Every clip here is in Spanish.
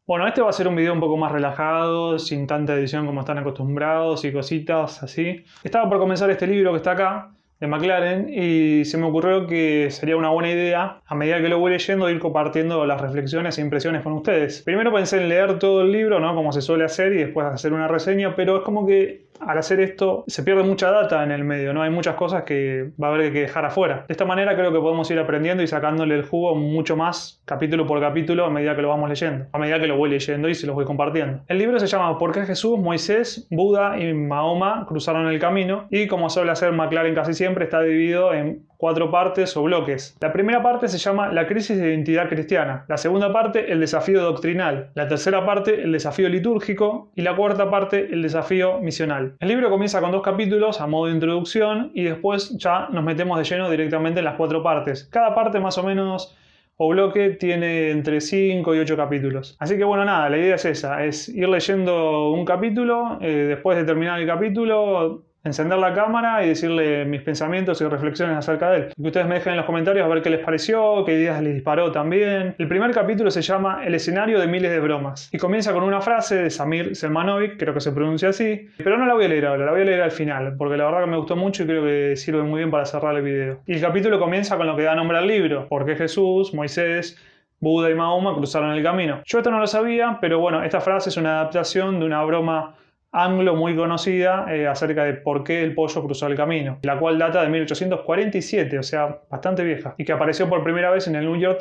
Bueno, este va a ser un video un poco más relajado, sin tanta edición como están acostumbrados y cositas así. Estaba por comenzar este libro que está acá, de McLaren, y se me ocurrió que sería una buena idea, a medida que lo voy leyendo, ir compartiendo las reflexiones e impresiones con ustedes. Primero pensé en leer todo el libro, ¿no? Como se suele hacer, y después hacer una reseña, pero es como que al hacer esto se pierde mucha data en el medio, ¿no? Hay muchas cosas que va a haber que dejar afuera. De esta manera creo que podemos ir aprendiendo y sacándole el jugo mucho más, capítulo por capítulo, a medida que lo vamos leyendo, a medida que lo voy leyendo y se los voy compartiendo. El libro se llama ¿Por qué Jesús, Moisés, Buda y Mahoma cruzaron el camino? Y como suele hacer McLaren casi siempre, está dividido en 4 partes o bloques. La primera parte se llama La crisis de identidad cristiana, la segunda parte el desafío doctrinal, la tercera parte el desafío litúrgico y la cuarta parte el desafío misional. El libro comienza con 2 capítulos a modo de introducción y después ya nos metemos de lleno directamente en las 4 partes. Cada parte más o menos o bloque tiene entre 5 y 8 capítulos. Así que bueno, nada, la idea es esa, es ir leyendo un capítulo, después de terminar el capítulo, encender la cámara y decirle mis pensamientos y reflexiones acerca de él. Que ustedes me dejen en los comentarios a ver qué les pareció, qué ideas les disparó también. El primer capítulo se llama El escenario de miles de bromas y comienza con una frase de Samir Selmanovic, creo que se pronuncia así, pero no la voy a leer ahora, la voy a leer al final, porque la verdad que me gustó mucho y creo que sirve muy bien para cerrar el video. Y el capítulo comienza con lo que da nombre al libro, porque Jesús, Moisés, Buda y Mahoma cruzaron el camino. Yo esto no lo sabía, pero bueno, esta frase es una adaptación de una broma anglo muy conocida acerca de por qué el pollo cruzó el camino, la cual data de 1847, o sea, bastante vieja, y que apareció por primera vez en el New York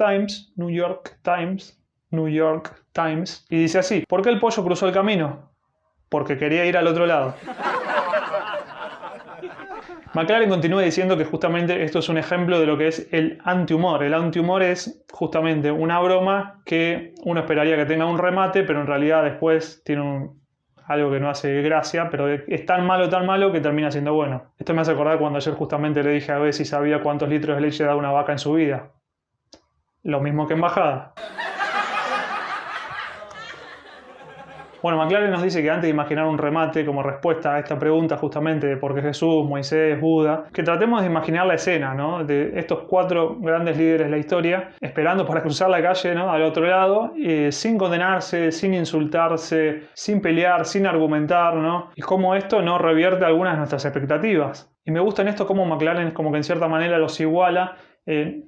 Times, y dice así: ¿por qué el pollo cruzó el camino? Porque quería ir al otro lado. McLaren continúa diciendo que justamente esto es un ejemplo de lo que es el antihumor. El antihumor es justamente una broma que uno esperaría que tenga un remate, pero en realidad después tiene algo que no hace gracia, pero es tan malo que termina siendo bueno. Esto me hace acordar cuando ayer justamente le dije a ver si sabía cuántos litros de leche da una vaca en su vida. Lo mismo que en bajada. Bueno, McLaren nos dice que antes de imaginar un remate como respuesta a esta pregunta justamente de por qué Jesús, Moisés, Buda, que tratemos de imaginar la escena, ¿no? De estos 4 grandes líderes de la historia esperando para cruzar la calle, ¿no? Al otro lado, sin condenarse, sin insultarse, sin pelear, sin argumentar, ¿no? Y cómo esto no revierte algunas de nuestras expectativas. Y me gusta en esto cómo McLaren como que en cierta manera los iguala,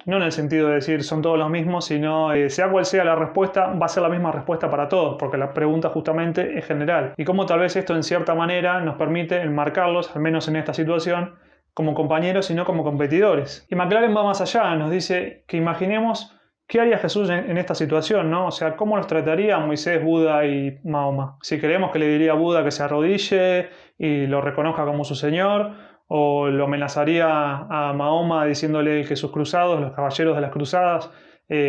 no en el sentido de decir son todos los mismos, sino sea cual sea la respuesta, va a ser la misma respuesta para todos, porque la pregunta justamente es general. Y cómo tal vez esto en cierta manera nos permite enmarcarlos, al menos en esta situación, como compañeros y no como competidores. Y McLaren va más allá, nos dice que imaginemos qué haría Jesús en esta situación, ¿no? O sea, cómo los trataría Moisés, Buda y Mahoma. Si creemos que le diría a Buda que se arrodille y lo reconozca como su señor, o lo amenazaría a Mahoma diciéndole que sus cruzados, los caballeros de las cruzadas,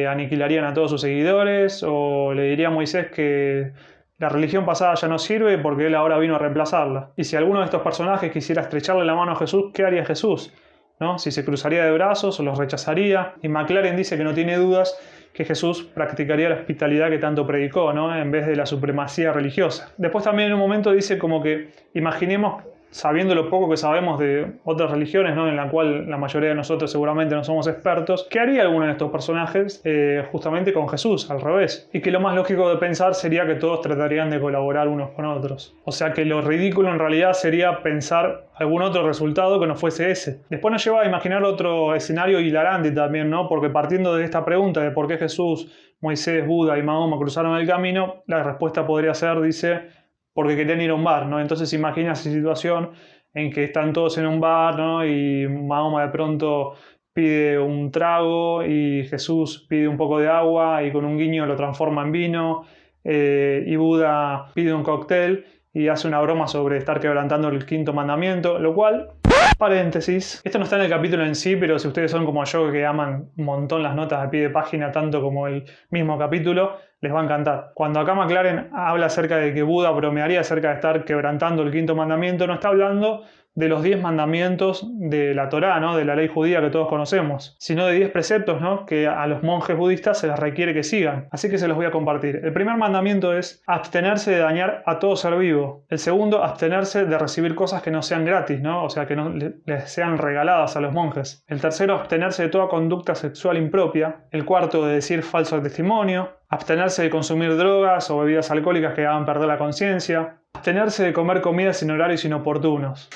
aniquilarían a todos sus seguidores, o le diría a Moisés que la religión pasada ya no sirve porque él ahora vino a reemplazarla. Y si alguno de estos personajes quisiera estrecharle la mano a Jesús, ¿qué haría Jesús? ¿No? Si se cruzaría de brazos o los rechazaría. Y McLaren dice que no tiene dudas que Jesús practicaría la hospitalidad que tanto predicó, ¿no? En vez de la supremacía religiosa. Después también en un momento dice como que imaginemos, sabiendo lo poco que sabemos de otras religiones, ¿no? En la cual la mayoría de nosotros seguramente no somos expertos, ¿qué haría alguno de estos personajes justamente con Jesús, al revés? Y que lo más lógico de pensar sería que todos tratarían de colaborar unos con otros. O sea que lo ridículo en realidad sería pensar algún otro resultado que no fuese ese. Después nos lleva a imaginar otro escenario hilarante también, ¿no? Porque partiendo de esta pregunta de por qué Jesús, Moisés, Buda y Mahoma cruzaron el camino, la respuesta podría ser, dice, porque querían ir a un bar, ¿no? Entonces imagina esa situación en que están todos en un bar, ¿no? Y Mahoma de pronto pide un trago y Jesús pide un poco de agua y con un guiño lo transforma en vino, y Buda pide un cóctel y hace una broma sobre estar quebrantando el 5.º mandamiento, lo cual, paréntesis, esto no está en el capítulo en sí, pero si ustedes son como yo que aman un montón las notas a pie de página tanto como el mismo capítulo, les va a encantar. Cuando acá McLaren habla acerca de que Buda bromearía acerca de estar quebrantando el 5.º mandamiento, no está hablando de los 10 mandamientos de la Torá, ¿no? De la ley judía que todos conocemos, sino de 10 preceptos, ¿no? Que a los monjes budistas se les requiere que sigan. Así que se los voy a compartir. El primer mandamiento es abstenerse de dañar a todo ser vivo. El segundo, abstenerse de recibir cosas que no sean gratis, ¿no? O sea, que no les sean regaladas a los monjes. El tercero, abstenerse de toda conducta sexual impropia. El cuarto, de decir falso testimonio. Abstenerse de consumir drogas o bebidas alcohólicas que hagan perder la conciencia. Abstenerse de comer comidas sin horarios inoportunos.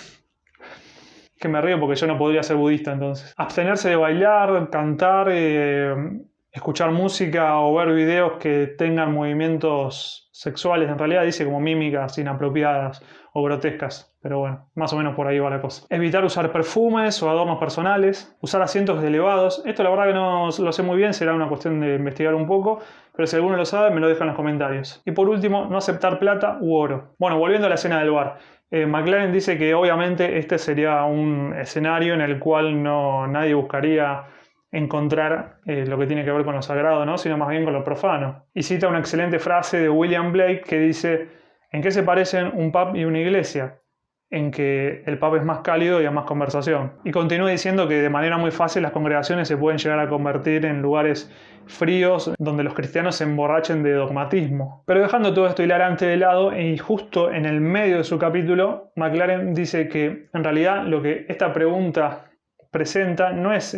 Que me río porque yo no podría ser budista entonces. Abstenerse de bailar, cantar, escuchar música o ver videos que tengan movimientos sexuales. En realidad dice como mímicas inapropiadas o grotescas. Pero bueno, más o menos por ahí va la cosa. Evitar usar perfumes o adornos personales. Usar asientos elevados. Esto la verdad que no lo sé muy bien, será una cuestión de investigar un poco. Pero si alguno lo sabe, me lo deja en los comentarios. Y por último, no aceptar plata u oro. Bueno, volviendo a la escena del bar. McLaren dice que obviamente este sería un escenario en el cual nadie buscaría encontrar lo que tiene que ver con lo sagrado, ¿no? Sino más bien con lo profano. Y cita una excelente frase de William Blake que dice: ¿en qué se parecen un pub y una iglesia? En que el pub es más cálido y hay más conversación. Y continúa diciendo que de manera muy fácil las congregaciones se pueden llegar a convertir en lugares fríos donde los cristianos se emborrachen de dogmatismo. Pero dejando todo esto hilarante de lado, y justo en el medio de su capítulo, McLaren dice que en realidad lo que esta pregunta presenta no es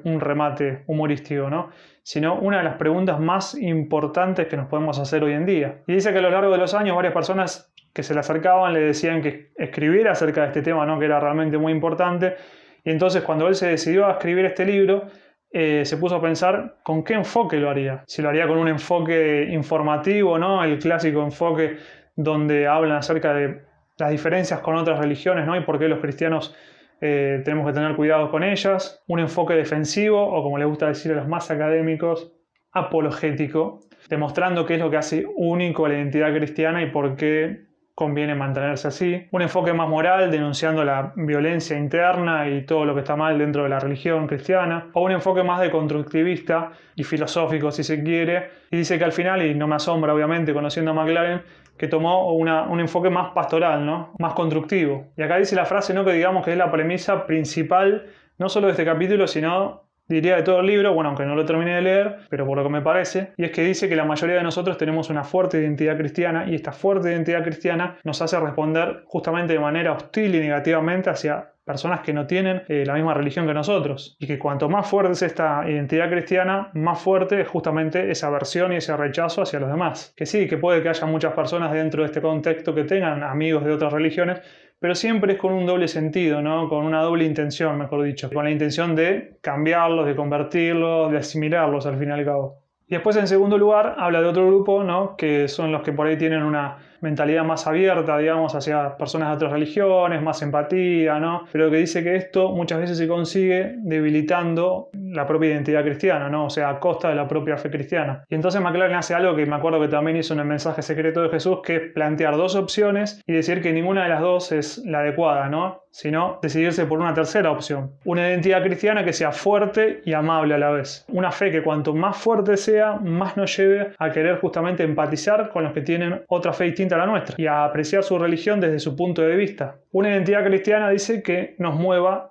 un remate humorístico, ¿no? Sino una de las preguntas más importantes que nos podemos hacer hoy en día. Y dice que a lo largo de los años varias personas que se le acercaban le decían que escribiera acerca de este tema, ¿no? Que era realmente muy importante. Y entonces cuando él se decidió a escribir este libro, se puso a pensar con qué enfoque lo haría. Si lo haría con un enfoque informativo, ¿no? El clásico enfoque donde hablan acerca de las diferencias con otras religiones, ¿no? Y por qué los cristianos tenemos que tener cuidado con ellas. Un enfoque defensivo, o como le gusta decir a los más académicos, apologético, demostrando qué es lo que hace único a la identidad cristiana y por qué conviene mantenerse así. Un enfoque más moral, denunciando la violencia interna y todo lo que está mal dentro de la religión cristiana. O un enfoque más de constructivista y filosófico, si se quiere. Y dice que al final, y no me asombra obviamente conociendo a McLaren, que tomó un enfoque más pastoral, ¿no? Más constructivo. Y acá dice la frase, ¿no? Que digamos que es la premisa principal, no solo de este capítulo, sino diría de todo el libro, bueno, aunque no lo terminé de leer, pero por lo que me parece, y es que dice que la mayoría de nosotros tenemos una fuerte identidad cristiana y esta fuerte identidad cristiana nos hace responder justamente de manera hostil y negativamente hacia personas que no tienen la misma religión que nosotros, y que cuanto más fuerte es esta identidad cristiana, más fuerte es justamente esa aversión y ese rechazo hacia los demás. Que sí, que puede que haya muchas personas dentro de este contexto que tengan amigos de otras religiones, pero siempre es con un doble sentido, ¿no? Con una doble intención, mejor dicho, con la intención de cambiarlos, de convertirlos, de asimilarlos al fin y al cabo. Y después, en segundo lugar, habla de otro grupo, ¿no? Que son los que por ahí tienen una mentalidad más abierta, digamos, hacia personas de otras religiones, más empatía, ¿no? Pero que dice que esto muchas veces se consigue debilitando la propia identidad cristiana, ¿no? O sea, a costa de la propia fe cristiana. Y entonces McLaren hace algo que me acuerdo que también hizo en el mensaje secreto de Jesús, que es plantear dos opciones y decir que ninguna de las dos es la adecuada, ¿no? Sino decidirse por una tercera opción. Una identidad cristiana que sea fuerte y amable a la vez. Una fe que cuanto más fuerte sea, más nos lleve a querer justamente empatizar con los que tienen otra fe distinta a la nuestra y a apreciar su religión desde su punto de vista. Una identidad cristiana dice que nos mueva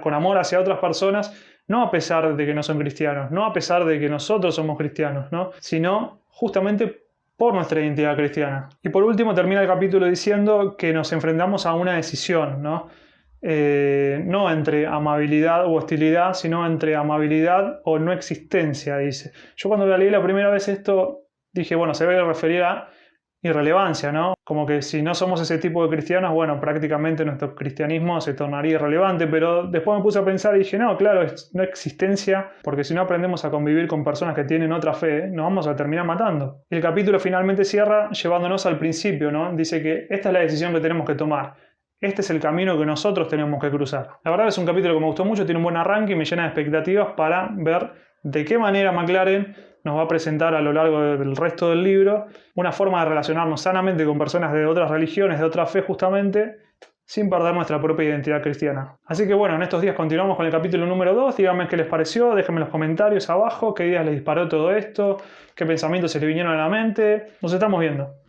con amor hacia otras personas, no a pesar de que no son cristianos, no a pesar de que nosotros somos cristianos, ¿no? Sino justamente por nuestra identidad cristiana. Y por último termina el capítulo diciendo que nos enfrentamos a una decisión, ¿no? No entre amabilidad u hostilidad, sino entre amabilidad o no existencia, dice. Yo cuando leí la primera vez esto dije, bueno, se debe referir a irrelevancia, ¿no? Como que si no somos ese tipo de cristianos, bueno, prácticamente nuestro cristianismo se tornaría irrelevante, pero después me puse a pensar y dije, no, claro, es no existencia, porque si no aprendemos a convivir con personas que tienen otra fe, nos vamos a terminar matando. Y el capítulo finalmente cierra llevándonos al principio, ¿no? Dice que esta es la decisión que tenemos que tomar. Este es el camino que nosotros tenemos que cruzar. La verdad es un capítulo que me gustó mucho, tiene un buen arranque y me llena de expectativas para ver de qué manera McLaren nos va a presentar a lo largo del resto del libro una forma de relacionarnos sanamente con personas de otras religiones, de otra fe justamente, sin perder nuestra propia identidad cristiana. Así que bueno, en estos días continuamos con el capítulo número 2, díganme qué les pareció, déjenme en los comentarios abajo, qué ideas les disparó todo esto, qué pensamientos se les vinieron a la mente. Nos estamos viendo.